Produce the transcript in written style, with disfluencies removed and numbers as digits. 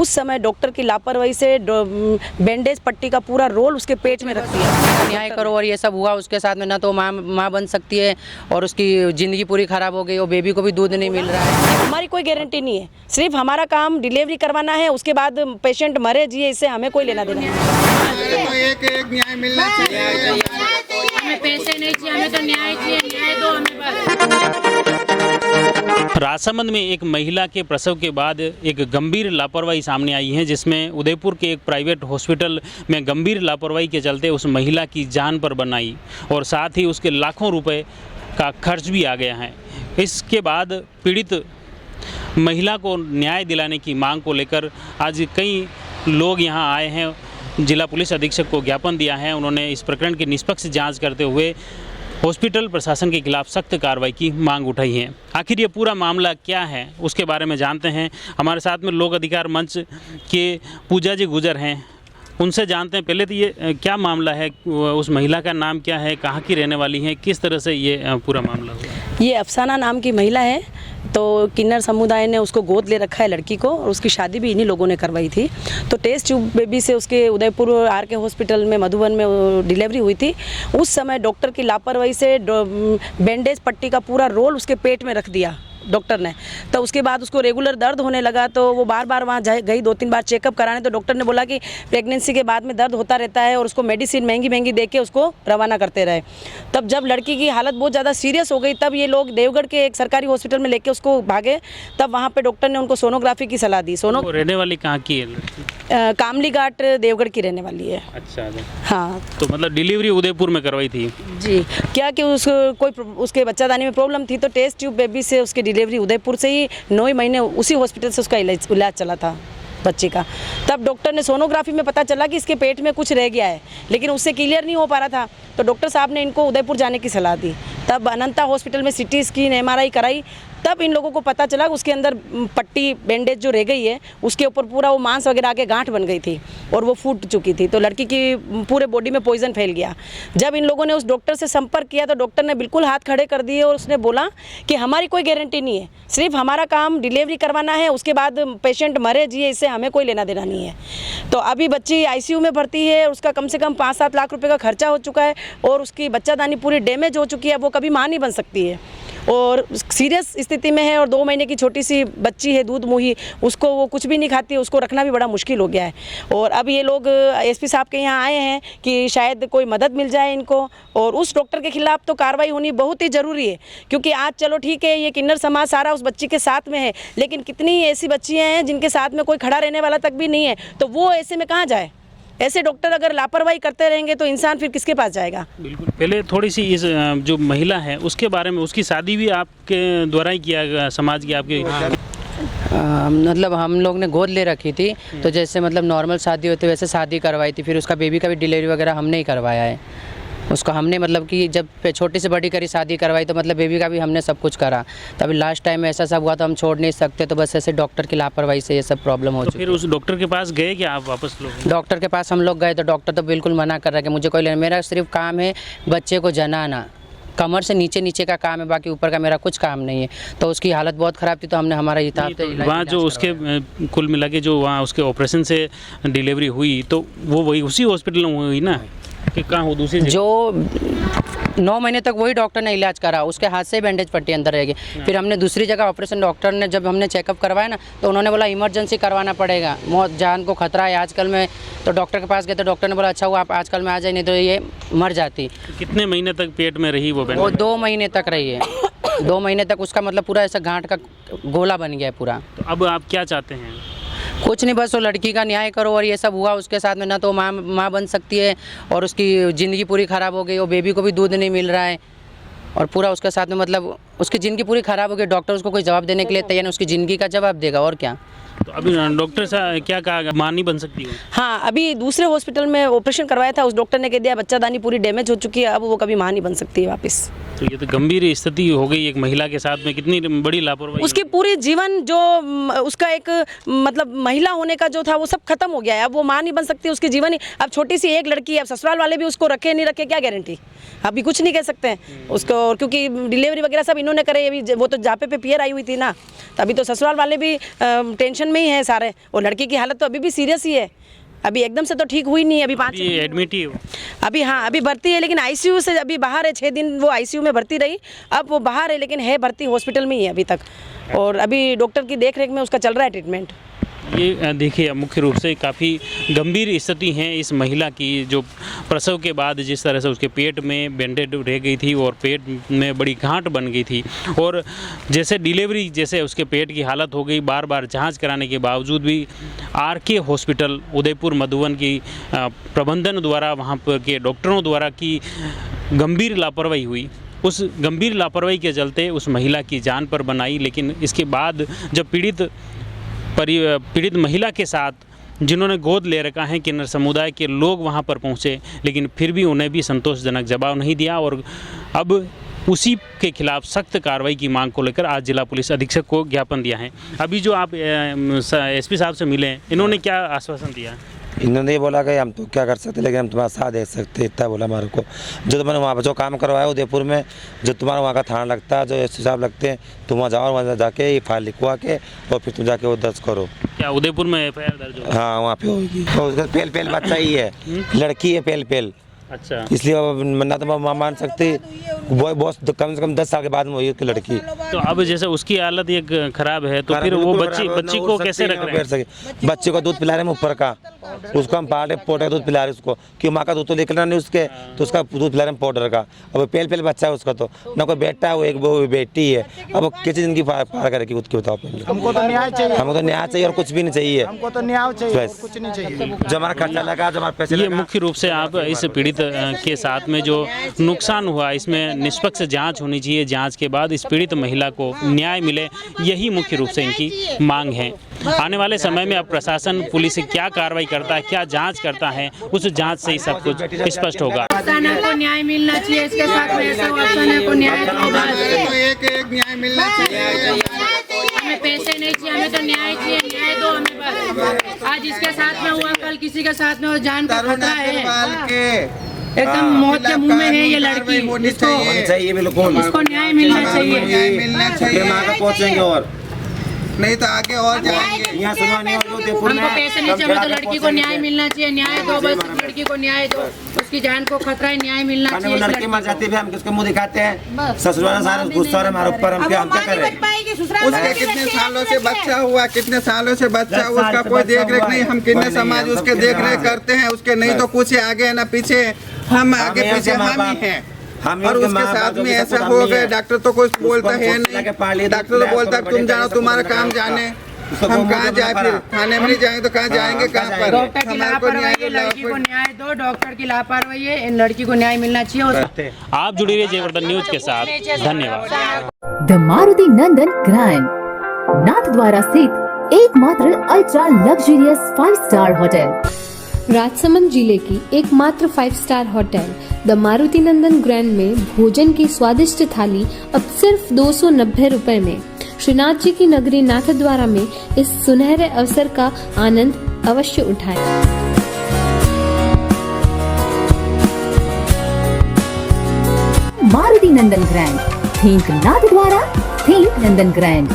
उस समय डॉक्टर की लापरवाही से बैंडेज पट्टी का पूरा रोल उसके पेट में रख दिया। न्याय करो और ये सब हुआ उसके साथ में, ना तो माँ बन सकती है और उसकी ज़िंदगी पूरी ख़राब हो गई और बेबी को भी दूध नहीं मिल रहा है। हमारी कोई गारंटी नहीं है, सिर्फ हमारा काम डिलीवरी करवाना है, उसके बाद पेशेंट मरे जिए इससे हमें कोई लेना देना नहीं। तो एक न्याय मिलना चाहिए। हमें पैसे नहीं चाहिए, हमें तो न्याय चाहिए, न्याय दो हमें बस। राजसमंद में एक महिला के प्रसव के बाद एक गंभीर लापरवाही सामने आई है, जिसमें उदयपुर के एक प्राइवेट हॉस्पिटल में गंभीर लापरवाही के चलते उस महिला की जान पर बन आई और साथ ही उसके लाखों रुपए का खर्च भी आ गया है। इसके बाद पीड़ित महिला को न्याय दिलाने की मांग को लेकर आज कई लोग यहां आए हैं। जिला पुलिस अधीक्षक को ज्ञापन दिया है। उन्होंने इस प्रकरण की निष्पक्ष जांच करते हुए हॉस्पिटल प्रशासन के खिलाफ सख्त कार्रवाई की मांग उठाई है। आखिर ये पूरा मामला क्या है उसके बारे में जानते हैं। हमारे साथ में लोक अधिकार मंच के पूजा जी गुजर हैं, उनसे जानते हैं। पहले तो ये क्या मामला है, उस महिला का नाम क्या है, कहाँ की रहने वाली है, किस तरह से ये पूरा मामला हुआ? ये अफसाना नाम की महिला है, तो किन्नर समुदाय ने उसको गोद ले रखा है लड़की को, और उसकी शादी भी इन्हीं लोगों ने करवाई थी। तो टेस्ट ट्यूब बेबी से उसके उदयपुर आर.के. हॉस्पिटल में मधुबन में डिलीवरी हुई थी। उस समय डॉक्टर की लापरवाही से बैंडेज पट्टी का पूरा रोल उसके पेट में रख दिया डॉक्टर ने। तो उसके बाद उसको रेगुलर दर्द होने लगा, तो वो बार बार वहाँ गई 2-3 बार चेकअप कराने। तो डॉक्टर ने बोला कि प्रेगनेंसी के बाद में दर्द होता रहता है और उसको मेडिसिन महंगी महंगी दे के उसको रवाना करते रहे। तब जब लड़की की हालत बहुत ज़्यादा सीरियस हो गई, तब ये लोग देवगढ़ के एक सरकारी हॉस्पिटल में लेके उसको भागे। तब वहाँ पर डॉक्टर ने उनको सोनोग्राफी की सलाह दी। रहने वाली कहाँ की है लड़की? कामली घाट देवगढ़ की रहने वाली है। अच्छा, हाँ। तो मतलब डिलीवरी उदयपुर में करवाई थी जी, क्या कि उसके बच्चादानी में प्रॉब्लम थी, तो टेस्ट ट्यूब बेबी से उसकी डिलीवरी उदयपुर से ही 9 महीने उसी हॉस्पिटल से उसका इलाज चला था बच्चे का। तब डॉक्टर ने सोनोग्राफी में पता चला कि इसके पेट में कुछ रह गया है, लेकिन उससे क्लियर नहीं हो पा रहा था। तो डॉक्टर साहब ने इनको उदयपुर जाने की सलाह दी। तब अनंता हॉस्पिटल में सिटी स्कैन MRI कराई। तब इन लोगों को पता चला कि उसके अंदर पट्टी बैंडेज जो रह गई है, उसके ऊपर पूरा वो मांस वगैरह आके गांठ बन गई थी और वो फूट चुकी थी। तो लड़की की पूरे बॉडी में पॉइजन फैल गया। जब इन लोगों ने उस डॉक्टर से संपर्क किया, तो डॉक्टर ने बिल्कुल हाथ खड़े कर दिए और उसने बोला कि हमारी कोई गारंटी नहीं है, सिर्फ हमारा काम डिलीवरी करवाना है, उसके बाद पेशेंट मरे जिए इससे हमें कोई लेना देना नहीं है। तो अभी बच्ची ICU में भर्ती है, उसका कम से कम 5-7 लाख रुपये का खर्चा हो चुका है और उसकी बच्चादानी पूरी डैमेज हो चुकी है। वो कभी माँ नहीं बन सकती है और सीरियस स्थिति में है और 2 महीने की छोटी सी बच्ची है, दूध मुही, उसको वो कुछ भी नहीं खाती है, उसको रखना भी बड़ा मुश्किल हो गया है। और अब ये लोग SP साहब के यहाँ आए हैं कि शायद कोई मदद मिल जाए इनको, और उस डॉक्टर के खिलाफ तो कार्रवाई होनी बहुत ही ज़रूरी है। क्योंकि आज चलो ठीक है, ये किन्नर समाज सारा उस बच्ची के साथ में है, लेकिन कितनी ऐसी बच्चियाँ हैं जिनके साथ में कोई खड़ा रहने वाला तक भी नहीं है, तो वो ऐसे में कहाँ जाए? ऐसे डॉक्टर अगर लापरवाही करते रहेंगे तो इंसान फिर किसके पास जाएगा? बिल्कुल। पहले थोड़ी सी इस जो महिला है उसके बारे में, उसकी शादी भी आपके द्वारा ही किया गया, समाज की आपके? मतलब हम लोग ने गोद ले रखी थी, तो जैसे मतलब नॉर्मल शादी होती है वैसे शादी करवाई थी। फिर उसका बेबी का भी डिलीवरी वगैरह हमने ही करवाया है। उसको हमने मतलब कि जब छोटी से बड़ी करी शादी करवाई, तो मतलब बेबी का भी हमने सब कुछ करा। तभी लास्ट टाइम में ऐसा सब हुआ तो हम छोड़ नहीं सकते, तो बस ऐसे डॉक्टर की लापरवाही से ये सब प्रॉब्लम हो चुकी। फिर उस डॉक्टर के पास गए क्या आप वापस लोग? डॉक्टर के पास हम लोग गए तो डॉक्टर तो बिल्कुल मना कर रहा है कि मुझे कोई लेना, मेरा सिर्फ काम है बच्चे को जनाना, कमर से नीचे का काम है, बाकी ऊपर का मेरा कुछ काम नहीं है। तो उसकी हालत बहुत ख़राब थी, तो हमने हमारा हिसाब से वहाँ जो उसके कुल मिला के जो वहाँ उसके ऑपरेशन से डिलीवरी हुई, तो वो वही उसी हॉस्पिटल में हुई ना कि कहाँ हो दूसरी जो 9 महीने तक वही डॉक्टर ने इलाज करा, उसके हाथ से बैंडेज पट्टी अंदर रहेगी। फिर हमने दूसरी जगह ऑपरेशन, डॉक्टर ने जब हमने चेकअप करवाया ना, तो उन्होंने बोला इमरजेंसी करवाना पड़ेगा, मौत जान को खतरा है आजकल में। तो डॉक्टर के पास गए तो डॉक्टर ने बोला अच्छा हुआ आप आजकल में आ जाए, नहीं तो ये मर जाती। कितने महीने तक पेट में रही वो बैंडेज? वो 2 महीने तक रही है। 2 महीने तक उसका मतलब पूरा ऐसा गांठ का गोला बन गया है पूरा। तो अब आप क्या चाहते हैं? कुछ नहीं, बस वो लड़की का न्याय करो और ये सब हुआ उसके साथ में, ना तो माँ बन सकती है और उसकी ज़िंदगी पूरी ख़राब हो गई और बेबी को भी दूध नहीं मिल रहा है और पूरा उसके साथ में मतलब उसकी ज़िंदगी पूरी ख़राब हो गई। डॉक्टर उसको कोई जवाब देने के लिए तैयार नहीं, उसकी ज़िंदगी का जवाब देगा और क्या। तो अभी डॉक्टर साहब क्या कहा, मां नहीं बन सकती हो? हाँ, अभी दूसरे हॉस्पिटल में ऑपरेशन करवाया था, उस डॉक्टर ने कह दिया बच्चादानी पूरी डैमेज हो चुकी है, अब वो कभी मां नहीं बन सकती है वापस। तो ये तो गंभीर स्थिति हो गई एक महिला के साथ में, कितनी बड़ी लापरवाही। उसकी पूरी जीवन जो उसका एक मतलब महिला होने का जो था वो सब खत्म हो गया है। अब वो मां नहीं बन सकती, उसकी जीवन ही अब छोटी सी एक लड़की है। अब ससुराल वाले भी उसको रखे नहीं रखे, क्या गारंटी, अभी कुछ नहीं कह सकते हैं उसको। और क्योंकि डिलीवरी वगैरह सब इन्होंने करे, अभी वो तो जापे पे पियर आई हुई थी ना, तभी तो ससुराल वाले भी टेंशन टेंशन में ही है सारे। और लड़की की हालत तो अभी भी सीरियस ही है, अभी एकदम से तो ठीक हुई नहीं है। अभी 5 ये एडमिट ही हो। अभी हाँ अभी भर्ती है, लेकिन आईसीयू से अभी बाहर है। 6 दिन वो आईसीयू में भर्ती रही, अब वो बाहर है, लेकिन है भर्ती हॉस्पिटल में ही है अभी तक। और अभी डॉक्टर की देखरेख में उसका चल रहा है ट्रीटमेंट। ये देखिए मुख्य रूप से काफ़ी गंभीर स्थिति है इस महिला की, जो प्रसव के बाद जिस तरह से उसके पेट में बैंडेड रह गई थी और पेट में बड़ी गांठ बन गई थी, और जैसे डिलीवरी जैसे उसके पेट की हालत हो गई, बार बार जांच कराने के बावजूद भी आरके हॉस्पिटल उदयपुर मधुबन की प्रबंधन द्वारा, वहाँ पर के डॉक्टरों द्वारा की गंभीर लापरवाही हुई। उस गंभीर लापरवाही के चलते उस महिला की जान पर बनाई। लेकिन इसके बाद जब पीड़ित महिला के साथ जिन्होंने गोद ले रखा है किन्नर समुदाय के लोग वहां पर पहुंचे, लेकिन फिर भी उन्हें भी संतोषजनक जवाब नहीं दिया, और अब उसी के खिलाफ सख्त कार्रवाई की मांग को लेकर आज जिला पुलिस अधीक्षक को ज्ञापन दिया है। अभी जो आप एसपी साहब से मिले, इन्होंने क्या आश्वासन दिया? इन्होंने ये बोला कि हम तो क्या कर सकते, लेकिन हम तुम्हारा साथ दे सकते, इतना बोला हमारे को। जो तुमने वहाँ पर जो काम करवाया उदयपुर में, जो तुम्हारा वहाँ का थाना लगता है, जो एसपी साहब लगते हैं, तुम वहाँ जाओ, वहाँ जाके फाइल लिखवा के और फिर तुम जाके वो दर्ज करो। क्या उदयपुर में FIR दर्ज हो? हाँ वहाँ पे होगी। तो उसका पेल बच्चा ही है, लड़की है पेल। अच्छा, इसलिए ना तो मान सकते, वो बहुत कम से कम 10 साल के बाद में हुई उसकी लड़की। तो अब जैसे उसकी हालत एक खराब है, तो फिर वो बच्ची को कैसे रख रहे हैं? बच्चे को दूध पिला रहे हैं ऊपर का, उसको हम पाउडर का दूध पिला रहे उसको, क्यों माँ का दूध तो लेकर नहीं उसके, तो उसका दूध पिला रहे हैं पाउडर का। अब पेल बच्चा है उसका, तो ना कोई बेटा है, वो बेटी है। अब वो किसी जिंदगी पार करेगी उसकी, बताओ पहले। हमको तो न्याय चाहिए, हमको तो न्याय चाहिए और कुछ भी नहीं चाहिए। हमको तो न्याय चाहिए, कुछ नहीं चाहिए। जो हमारा खर्चा लगा, जो हमारे पैसे ये मुख्य रूप से आप इस पीड़ित के साथ में जो नुकसान हुआ, इसमें निष्पक्ष जांच होनी चाहिए। जांच के बाद इस पीड़ित महिला को न्याय मिले, यही मुख्य रूप से इनकी मांग है। आने वाले समय में अब प्रशासन पुलिस क्या कार्रवाई करता है, क्या जांच करता है, उस जांच से ही सब कुछ स्पष्ट होगा। अफसाना को न्याय मिलना चाहिए, इसके साथ में ऐसा अफसाना को न्याय दो बस। एक न्याय मिलना चाहिए। हमें पैसे नहीं चाहिए, हमें तो न्याय चाहिए, न्याय दो हमें बस। आज इसके साथ में हुआ, कल किसी के साथ में हो, जान का खतरा है, एकदम मौत के मुंह में है ये लड़की। इसको चाहिए, बिल्कुल इसको न्याय मिलना चाहिए। न्याय मिलना चाहिए, पहुँचेंगे और नहीं तो आगे और जाएंगे। यहाँ सुनवाई हमको पैसे नहीं चाहिए, तो लड़की को न्याय मिलना चाहिए, न्याय दो बस। लड़की को न्याय दो, उसकी जान को खतरा है, न्याय मिलना चाहिए। लड़की मर जाती है, हम किसके मुंह दिखाते हैं? ससुराल सारे गुस्सा हमारे ऊपर, हम क्या करें? उसके कितने सालों से बच्चा हुआ, कितने सालों से बच्चा हुआ, उसका कोई देख रेख नहीं। हम कितने समाज उसके देख रेख करते हैं, उसके नहीं तो कुछ आगे ना पीछे, हम आगे पीछे हम ही हैं। और उसके साथ में ऐसा हो गया, डॉक्टर तो कुछ बोलता है नहीं, डॉक्टर तो बोलता है तुम जानो, तुम्हारा काम जाने। हम कहाँ जाए, फिर थाने में नहीं जाएंगे तो कहाँ जाएंगे, कहाँ पर? डॉक्टर की लापरवाही है, लड़की को न्याय दो। डॉक्टर की लापरवाही है, इन लड़की को न्याय मिलना चाहिए। आप जुड़ी रहिए जयवर्धन न्यूज के साथ, धन्यवाद। The Maruti Nandan grand Nathdwara स्थित एकमात्र ultra luxurious 5 star hotel, Rajsamand जिले की एकमात्र 5 star hotel the Maruti Nandan grand में भोजन की स्वादिष्ट थाली अब सिर्फ 290 रुपए में। श्रीनाथ जी की नगरी नाथद्वारा में इस सुनहरे अवसर का आनंद अवश्य उठाएं। मारुति नंदन ग्रैंड, थिंक नाथद्वारा, थिंक नंदन ग्रैंड।